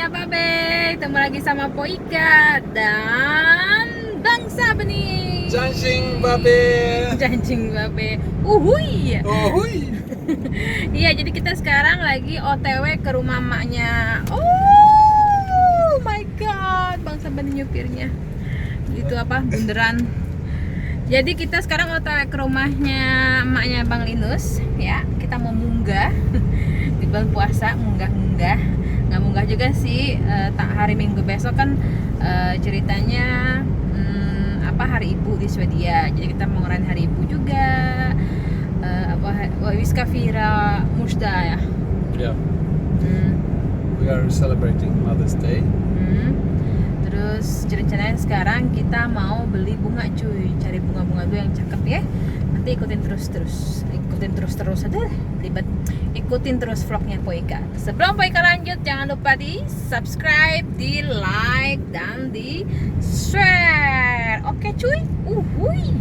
Babe, ketemu lagi sama Poika dan Bangsa Benih. Janjing Babe. Janjing Babe. Uhuy. Uhuy. Iya, jadi kita sekarang lagi OTW ke rumah maknya. Oh my god, Bangsa Benih nyupirnya. Itu apa? Bunderan. Jadi kita sekarang OTW ke rumahnya emaknya Bang Linus ya. Kita mau munggah di bulan puasa, munggah-munggah. Nggak munggah juga sih, hari Minggu besok kan ceritanya hari Ibu di Swedia. Jadi kita mau ngerayain hari Ibu juga. Wiska Fira Musda ya. Yeah. We are celebrating Mother's Day. Terus rencananya sekarang kita mau beli bunga cuy, cari bunga-bunga dulu yang cakep ya. Nanti ikutin terus aja ribet. Ikutin terus vlognya Poika. Sebelum Poika lanjut, jangan lupa di subscribe, di like, dan di share. Oke cuy, uhuy.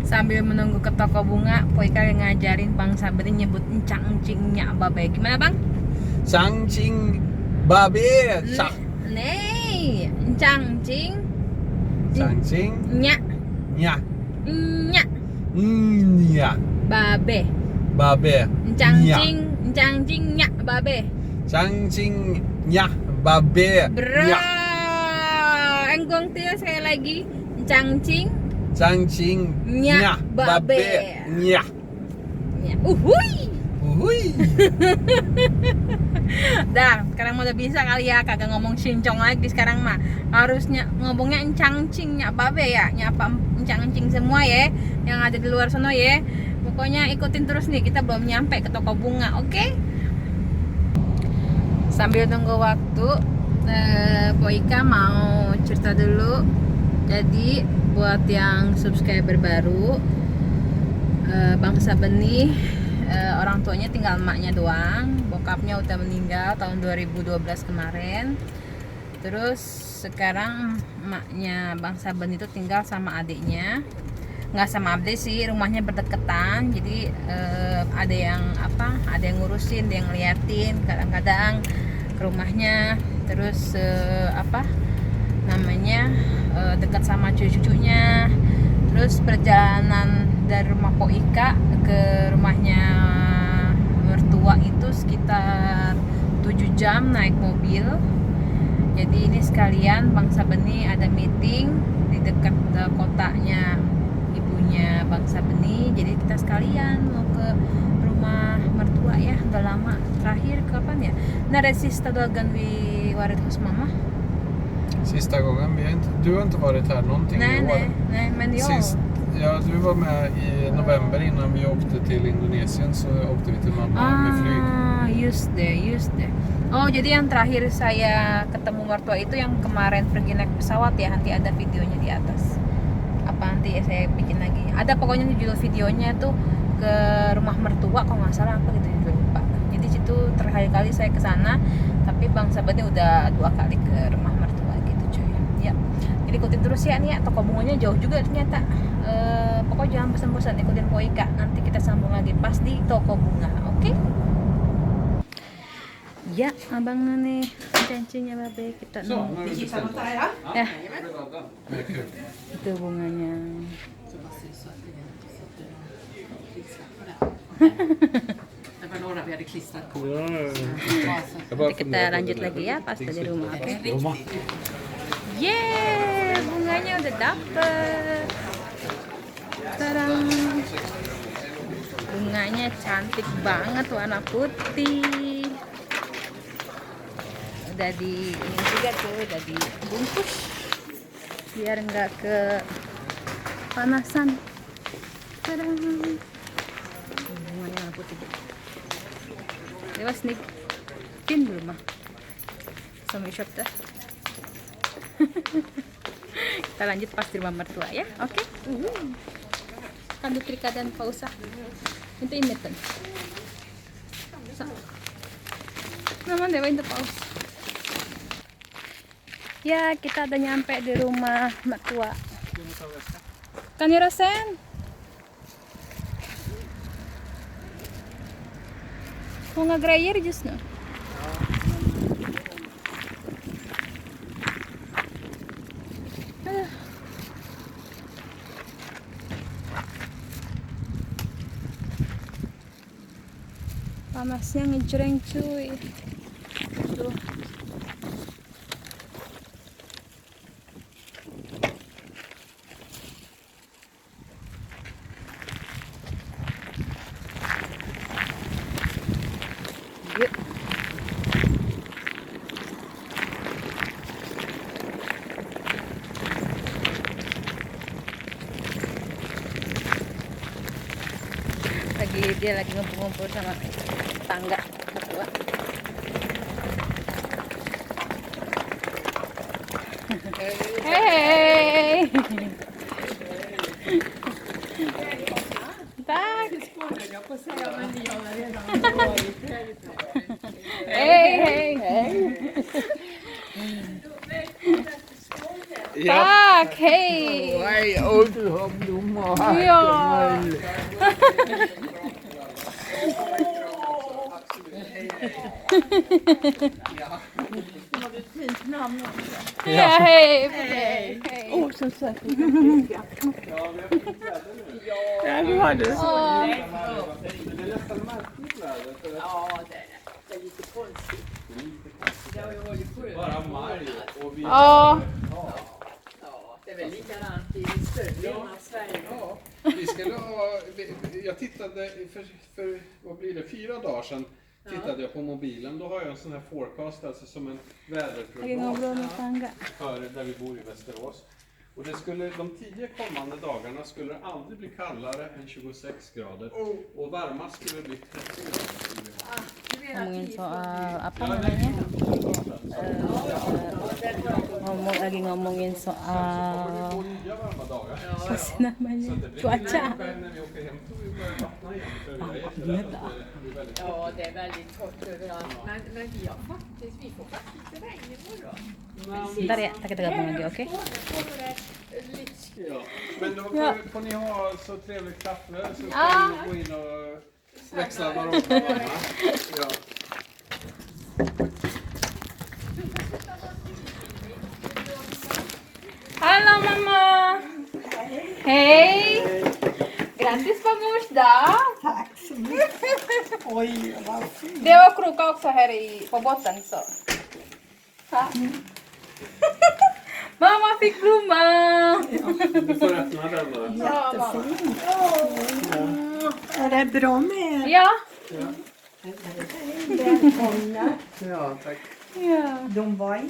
Sambil menunggu ke toko bunga, Poika ngajarin Bangsa Benih nyebut encang-encingnya Babe. Gimana bang? Janjing Babe. Nih, encang-encing. Janjing. Nyak. Nyak. Nyak. Nyak. Babe. Babe. Encang-encing, encang-encing nyak Babe. Janjing Nyak Babe. Bro, enggong tiga sekali lagi. Encang-encing, Janjing Nyak Babe. Nyak. Uhuy. Uhuy. Dah, sekarang udah bisa kali ya, kagak ngomong sincong lagi sekarang mah. Harusnya ngomongnya encang-encing nyak Babe ya, nyapa encang-encing semua ya, yang ada di luar sono ya. Pokoknya ikutin terus nih, kita belum nyampe ke toko bunga, oke? Sambil tunggu waktu, Poika mau cerita dulu. Jadi buat yang subscriber baru, Bangsa Benih, orang tuanya tinggal emaknya doang. Bokapnya udah meninggal tahun 2012 kemarin. Terus sekarang emaknya Bangsa Benih itu tinggal sama adiknya. Nggak sama adik sih, rumahnya berdekatan. Jadi ada yang ngurusin, ada yang ngeliatin kadang-kadang ke rumahnya. Terus dekat sama cucu-cucunya. Terus perjalanan dari rumah Poika ke rumahnya mertua itu sekitar 7 jam naik mobil. Jadi ini sekalian Bangsa Benih ada meeting di dekat kotanya ibunya Bangsa Benih. Jadi kita sekalian mau ke rumah mertua ya. Udah lama, terakhir kapan ya? När är sista dagen vi varit hos mamma? Sista gången du har inte varit här någonting i år. Nej, men jag. Ja, du var med i november innan vi åkte till Indonesien, så åkte vi till mamma med flyg. Just det. Oh, jadi yang terakhir saya ketemu mertua itu yang kemarin pergi naik pesawat ya. Nanti ada videonya di atas. Apa nanti saya bikin lagi. Ada pokoknya judul videonya tuh ke rumah mertua, kalau nggak salah apa gitu ya, lupa. Jadi situ terakhir kali saya ke sana, tapi Bangsa Benih udah 2 kali ke rumah mertua gitu cuy. Ya. Jadi ikutin terus ya nih ya, toko bunganya jauh juga ternyata. Pokoknya jangan bosan-bosan ikutin Poika. Nanti kita sambung lagi pas di toko bunga, oke? Ya, abang nih janjinya Babe kita nunggu. Ya, itu bunganya. Nanti kita lanjut lagi ya pas dari rumah, oke? Yeay, bunganya udah dapet. Tadang. Bunganya cantik banget, warna putih. Udah ini juga tuh, udah dibungkus biar nggak ke panasan. Tadang. Bunganya warna putih. Lewas nih, pin belum mah? Sama shop dah. Kita lanjut pas di rumah mertua ya, oke? Kan Trika dan Pausa itu imitan. Naman dewa itu paus. Ya, kita udah nyampe di rumah mertua. Kan dirasain? Mau nge-grayer just no? Panasnya ngejreng cuy. Tuh. Yuk. Dia lagi ngumpul-ngumpul sama tetangga berdua. Hei. Tack. Hej, hej. Tack, hej. Nej, och du har blommor här. Ja. Ja, hej. Hej. Åh, så söt. Ja, det var det. Åh. Det är nästan märkligt väder. Ja, det är det. Det är lite konstigt. Bara maj och vi... Ja. Ja, det är väl likadant i större delen av Sverige. Ja, vi skulle ha... Jag tittade för vad blir det, 4 dagar sedan tittade jag på mobilen. Då har jag en sån här forecast, alltså som en väderprognos för där vi bor i Västerås. Och det skulle, de 10 kommande dagarna skulle det aldrig bli kallare än 26 grader. Och varmast skulle det bli 30 grader. Ngomongin soal apa namanya? Lagi ngomongin soal apa sih namanya? Cuaca. Ja, det är väldigt torrt överallt. Men vi får faktiskt lite regn imorgon. Bentar ya, kita gabung lagi, oke? Ja. Men då får ni ha så trevligt kaffe så kan ni gå in och växla varandra. Ja. Halo mamma! Hej! Grattis på mors dag! Tack så mycket. Oj, vad fint. Det var krokar också här på botten så. Ja. Mamma fick blomma! Du får öppna den då. Jättefint. Är det bra med er? Ja. Välkomna. Ja, tack. Ja. De var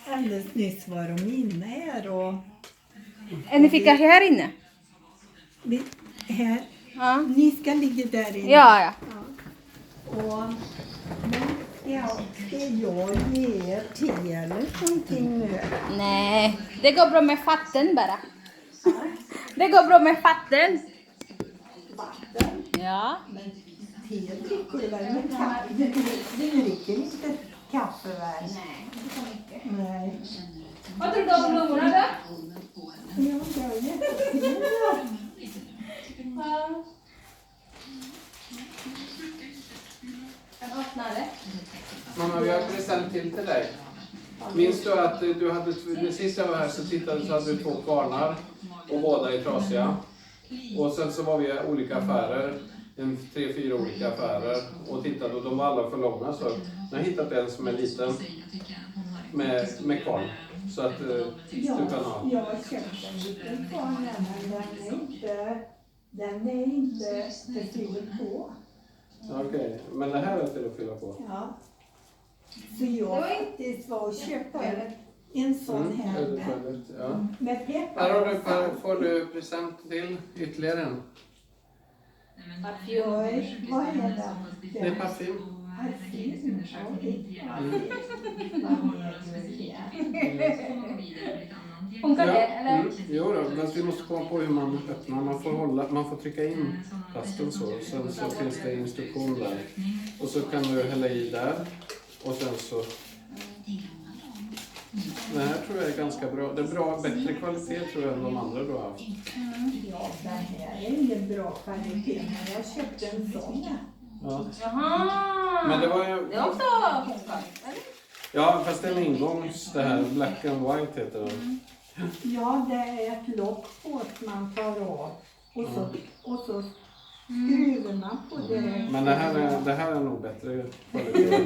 alldeles nyss var de inne här och Ni fick här inne? här. Ja. Ni ska ligga där inne. Ja. Och, men ska jag ge er te eller någonting nu? Nej, det går bra med fatten bara. Det går bra med fatten. Vatten. Ja. Men te dricker du väl med kaffe? Du dricker inte kaffe väl? Nej, inte så mycket. Nej. Vad tror du om blommorna då? Ja, det är jättefint. Ja. Jag öppnar det. Mamma, vi har en present till dig. Minns du att du hade, sist jag var här så tittade så hade du 2 kvarnar och båda är trasiga. Och sen så var vi i olika affärer, 3-4 olika affärer och tittade och de var alla för långa så jag har hittat en som är liten med kvarn. Så att du kan ha. Jag har köpt en liten kvarn men den är inte befylld på. Okej, men det här är till att fylla på. Ja. Så jag faktiskt var och köpte en sån här Ja. med peppar. Här har du, får du present till ytterligare en. Oj, vad är det? Det är parfym. Parfym. Funkar det eller? Jo då, men vi måste komma på hur man öppnar. Man får trycka in plasten så. Sen så finns det instruktion där. Och så kan du hälla i där. Och sen så... Det här tror jag är ganska bra. Det är bra, bättre kvalitet tror jag än de andra du har haft. Ja, det här är ingen bra kvalitet men jag köpte en sån här. Ja. Jaha. Men det var ju... Det är också funkar, eller? Ja, fast det är en ingångs, det här Black and White heter det. Ja, det är ett lock på som man tar av. Och så skruvarna på det. Men det här är nog bättre kvalitet.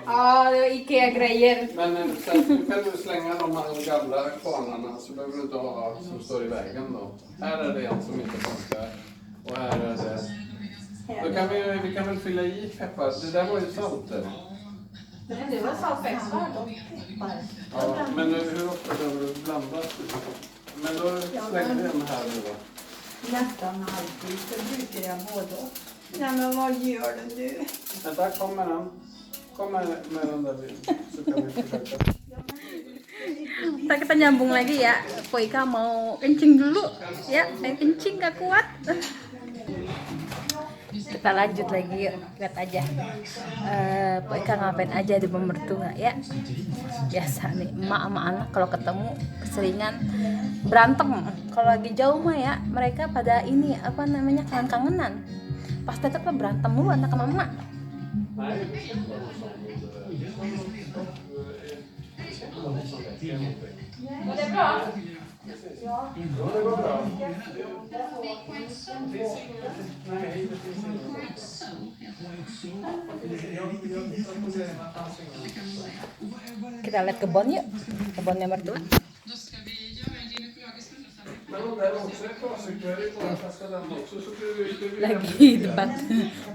Oh, det var IKEA-grejer. Men sen kan du slänga de här gamla kvarnarna så behöver du inte ha som står i vägen då. Här är det en som inte funkar. Och här är det... Då kan vi kan väl fylla i peppar. Det där var ju salt där. Det var saltpeppar då. Ja, men hur ofta behöver du blanda? Men då slänger vi den här nu då. Nästan alltid så brukar jag både och. Nej men vad gör du nu? Vänta, kom med den. Kom med den där så kan vi försöka. Ntar kita nyambung lagi ya. Poika mau kencing dulu. Ya, pengen kencing gak kuat. Kita lanjut lagi yuk. Lihat aja. Poika ngapain aja di rumah mertua ya. Biasa nih, emak sama anak kalau ketemu keseringan berantem. Kalau lagi jauh mah ya, mereka pada ini apa namanya kangen-kangenan. Pas tetap berantem mulu anak sama emak. Var det bra? Ja, det går bra. Nej, det finns Kita lihat kebun yuk. Kebunnya mertua. Men om det också är trasigt, då är det bara att kasta den också så blir det Lagi debat.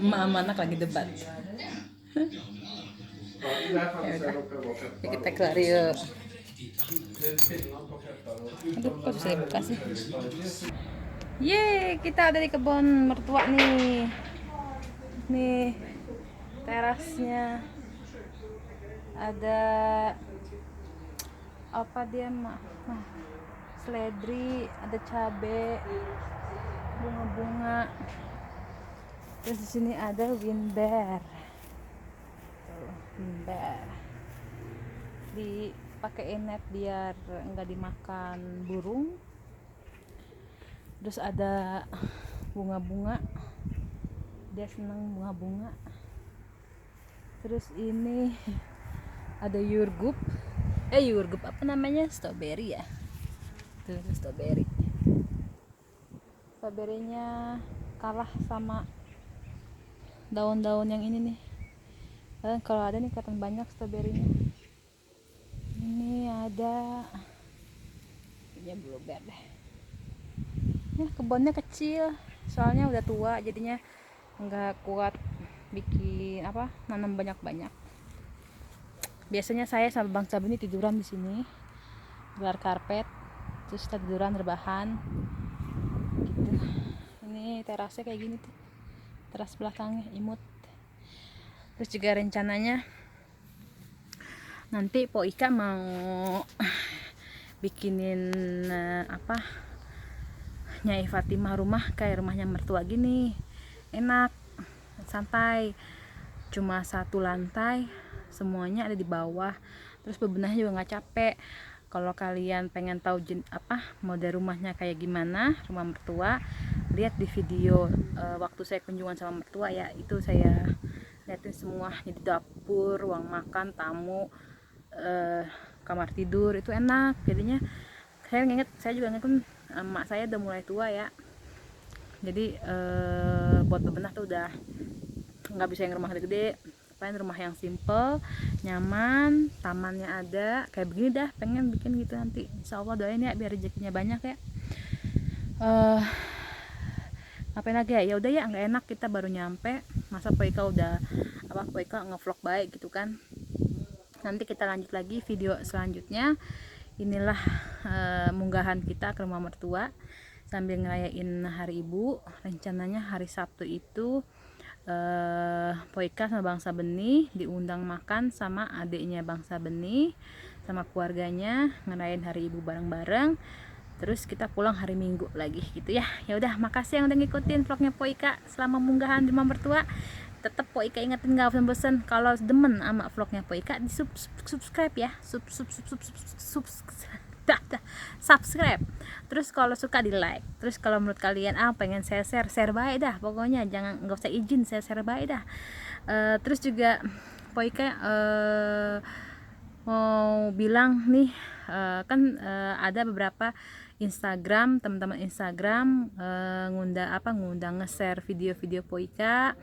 Emak sama anak lagi debat. Ja, i det här fallet så råkar det vara peppar. Ya, kita keluar yuk. Det är skillnad på peppar och... Aduh, kok susah dibuka sih. Yeay, kita ada di kebun mertua nih. Nih terasnya. Ada apa dia mah? Seledri, ada cabe, bunga-bunga. Terus di sini ada winber. Tuh, winber. Dipakein net biar enggak dimakan burung. Terus ada bunga-bunga, dia seneng bunga-bunga. Terus ini ada yurgup apa namanya, strawberry ya, tuh strawberry. Strawberrynya kalah sama daun-daun yang ini nih. Dan kalau ada nih kelihatan banyak strawberrynya. Ini ada, ini blueberry deh. Ya, kebunnya kecil, soalnya udah tua jadinya nggak kuat bikin apa nanam banyak-banyak. Biasanya saya sama Bang Sabi ini tiduran di sini, gelar karpet, terus kita tiduran rebahan gitu. Ini terasnya kayak gini tuh, teras belakangnya imut. Terus juga rencananya nanti Po Ika mau bikinin apa Nyai Fatimah rumah kayak rumahnya mertua gini, enak, santai, cuma satu lantai, semuanya ada di bawah, terus bebenahnya juga nggak capek. Kalau kalian pengen tahu apa model rumahnya kayak gimana, rumah mertua, lihat di video waktu saya kunjungan sama mertua ya, itu saya liatin semua. Jadi dapur, ruang makan, tamu, kamar tidur itu enak. Jadinya saya juga inget emak saya udah mulai tua ya, jadi buat bebenah tuh udah nggak bisa yang rumah gede-gede, pengen rumah yang simple, nyaman, tamannya ada kayak begini dah, pengen bikin gitu nanti. Insya Allah doain ya biar rezekinya banyak ya. Ngapain lagi ya? Ya udah ya, nggak enak kita baru nyampe, masa Po Ika udah Po Ika ngevlog baik gitu kan. Nanti kita lanjut lagi video selanjutnya. Inilah munggahan kita ke rumah mertua sambil ngerayain hari ibu. Rencananya hari Sabtu itu Po Ika sama Bang Sabeni diundang makan sama adiknya Bang Sabeni sama keluarganya, ngerayain hari ibu bareng-bareng. Terus kita pulang hari Minggu lagi gitu ya. Ya udah, makasih yang udah ngikutin vlognya Po Ika selama munggahan di rumah mertua. Tetap Po Ika ingetin gak bosan-bosan, kalau demen sama vlognya Po Ika di subscribe ya, subscribe. Terus kalau suka di like. Terus kalau menurut kalian pengen saya share baik dah, pokoknya jangan, nggak usah izin, saya share baik dah. Terus juga Po Ika mau bilang nih, kan ada beberapa Instagram, teman-teman Instagram ngundang nge-share video-video Poika,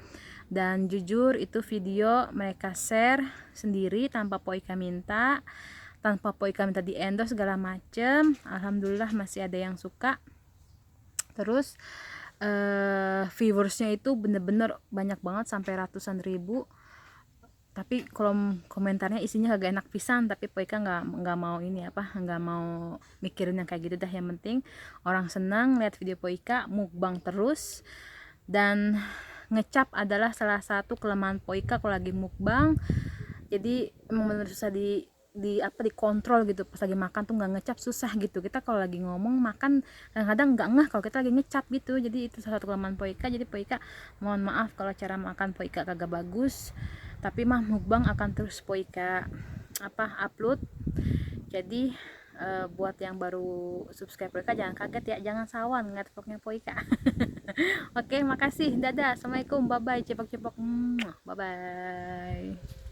dan jujur itu video mereka share sendiri tanpa Poika minta, di endorse segala macem. Alhamdulillah masih ada yang suka. Terus viewersnya itu bener-bener banyak banget, sampai ratusan ribu. Tapi kolom komentarnya isinya agak enak pisan, tapi Poika nggak mau nggak mau mikirin yang kayak gitu dah. Yang penting orang senang lihat video Poika mukbang terus, dan ngecap adalah salah satu kelemahan Poika kalau lagi mukbang. Jadi emang bener susah dikontrol gitu. Pas lagi makan tuh nggak ngecap, susah gitu. Kita kalau lagi ngomong makan kadang-kadang nggak ngeh kalau kita lagi ngecap gitu. Jadi itu salah satu kelemahan Poika. Jadi Poika mohon maaf kalau cara makan Poika kagak bagus, tapi mah mukbang akan terus Poika upload. Jadi buat yang baru subscribe Poika jangan kaget ya, jangan sawan ngeliat vlognya Poika. Oke, makasih, dadah, assalamualaikum, bye bye, cepok-cepok, bye bye.